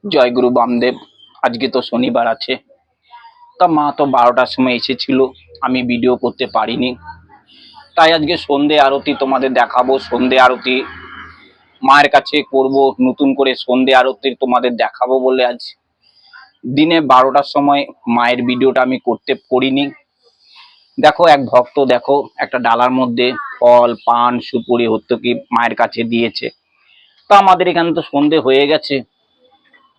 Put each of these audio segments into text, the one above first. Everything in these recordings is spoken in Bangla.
জয় গুরু বামদেব। আজকে তো শনিবার আছে, তা মা তো 12টার সময় এসেছিল, আমি ভিডিও করতে পারিনি। তাই আজকে সন্ধে আরতি তোমাদের দেখাবো। সন্ধে আরতি মায়ের কাছে করব, নতুন করে সন্ধে আরতি তোমাদের দেখাবো বলে আজ দিনে 12টার সময় মায়ের ভিডিওটা আমি করতে করিনি। দেখো এক ভক্ত, দেখো একটা ডালার মধ্যে ফল পান সুপুরি হত্যকি মায়ের কাছে দিয়েছে। তা আমাদের এখানে তো সন্ধে হয়ে গেছে,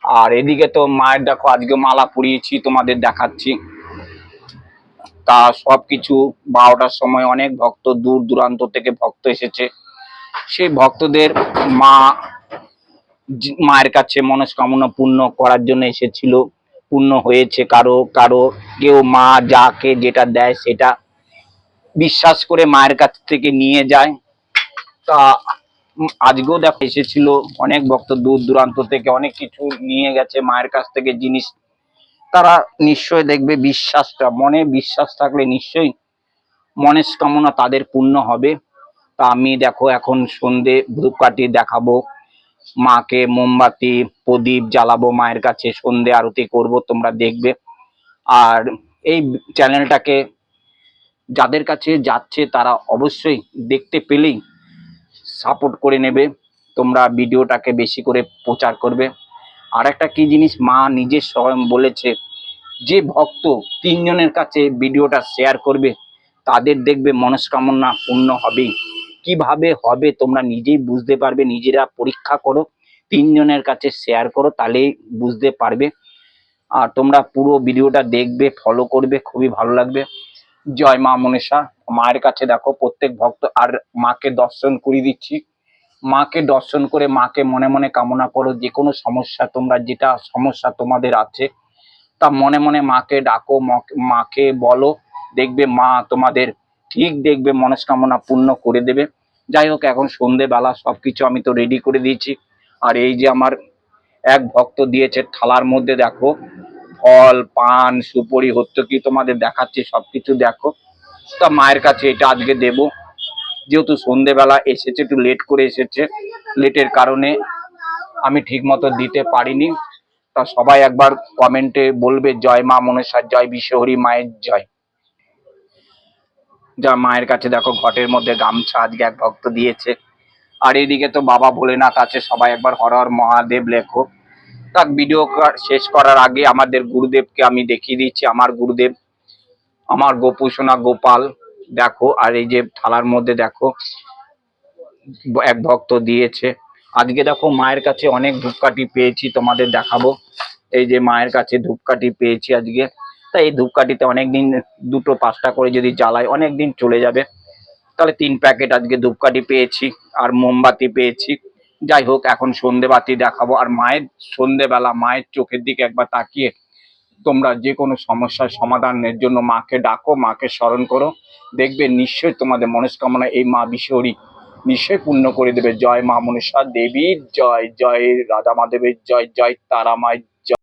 আর এদিকে তো মায়ের দেখো আজকে মালা পরিয়েছি, তোমাদের দেখাচ্ছি। তা সবকিছু 12টার সময় অনেক ভক্ত, দূর দূরান্ত থেকে ভক্ত এসেছে। সেই ভক্তদের মা মায়ের কাছে মনস্কামনা পূর্ণ করার জন্য এসেছিল, পূর্ণ হয়েছে। কারো কারো কেউ মা যাকে যেটা দেয় সেটা বিশ্বাস করে মায়ের কাছ থেকে নিয়ে যায়। তা আজকেও দেখো এসেছিল অনেক ভক্ত, দূর দূরান্ত থেকে অনেক কিছু নিয়ে গেছে মায়ের কাছ থেকে জিনিস। তারা নিশ্চয় দেখবে, বিশ্বাসটা মনে বিশ্বাস থাকলে নিশ্চয়ই মনস্কামনা তাদের পূর্ণ হবে। তা আমি দেখো এখন সন্ধে ধূপকাঠি দেখাবো, মাকে মোমবাতি প্রদীপ জ্বালাবো, মায়ের কাছে সন্ধে আরতি করব, তোমরা দেখবে। আর এই চ্যানেলটাকে যাদের কাছে যাচ্ছে তারা অবশ্যই দেখতে পেলেই সাপোর্ট করে নেবে, তোমরা ভিডিওটাকে বেশি করে প্রচার করবে। আর একটা কি জিনিস মা নিজে স্বয়ং বলেছে, যে ভক্ত 3 জনের কাছে ভিডিওটা শেয়ার করবে তাদের দেখবে মনস্কামনা পূর্ণ হবে। কিভাবে হবে তোমরা নিজেই বুঝতে পারবে, নিজেরা পরীক্ষা করো, 3 জনের কাছে শেয়ার করো, তাহলেই বুঝতে পারবে। আর তোমরা পুরো ভিডিওটা দেখবে, ফলো করবে, খুবই ভালো লাগবে। জয় মা মনসা। মায়ের কাছে দেখো প্রত্যেক ভক্ত, আর মাকে দর্শন করিয়ে দিচ্ছি। মাকে দর্শন করে মাকে মনে মনে কামনা করো, যে কোনো সমস্যা তোমরা যেটা সমস্যা তোমাদের আছে তা মনে মনে মাকে ডাকো, মাকে বলো, দেখবে মা তোমাদের ঠিক দেখবে মনস্কামনা পূর্ণ করে দেবে। যাই হোক, এখন সন্ধেবেলা সবকিছু আমি তো রেডি করে দিয়েছি। আর এই যে আমার এক ভক্ত দিয়েছে থালার মধ্যে, দেখো ফল পান সুপুরি হত্যকি তোমাদের দেখাচ্ছি, সবকিছু দেখো। তা মায়ের কাছে এটা আজকে দেব, যেহেতু সন্ধেবেলা এসেছে, একটু লেট করে এসেছে, লেটের কারণে আমি ঠিক মতো দিতে পারিনি। তা সবাই একবার কমেন্টে বলবে জয় মা মনসা, জয় বিশ্বহরি মায়ের জয়। যা মায়ের কাছে দেখো ঘটের মধ্যে গামছা আজকে এক ভক্ত দিয়েছে। আর এদিকে তো বাবা ভোলেনাথ আছে, সবাই একবার হর হর মহাদেব লেখো। তার ভিডিও শেষ করার আগে আমাদের গুরুদেবকে আমি দেখিয়ে দিচ্ছি। আমার গুরুদেব, আমার গোপুসোনা গোপাল দেখো। আর এই যে থালার মধ্যে দেখো এক ভক্ত দিয়েছে। আজকে দেখো মায়ের কাছে অনেক ধূপকাঠি পেয়েছি, তোমাদের দেখাবো। এই যে মায়ের কাছে ধূপকাঠি পেয়েছি আজকে। তাই এই ধূপকাঠিতে অনেকদিন 2টো 5টা করে যদি জ্বালাই অনেকদিন চলে যাবে। তাহলে 3 প্যাকেট আজকে ধূপকাঠি পেয়েছি, আর মোমবাতি পেয়েছি। যাই হোক, এখন সন্ধেবাতি দেখাবো। আর মায়ের সন্ধেবেলা মায়ের চোখের দিকে একবার তাকিয়ে তোমরা যে কোনো সমস্যার সমাধানের জন্য মাকে ডাকো, মাকে স্মরণ করো, দেখবে নিশ্চয়ই তোমাদের মনস্কামনা এই মা বিশ্বহরি নিশ্চয়ই পূর্ণ করে দেবে। জয় মা মনসা দেবীর জয়, জয় রাধা মাধবের জয়, জয় তারা মায়ের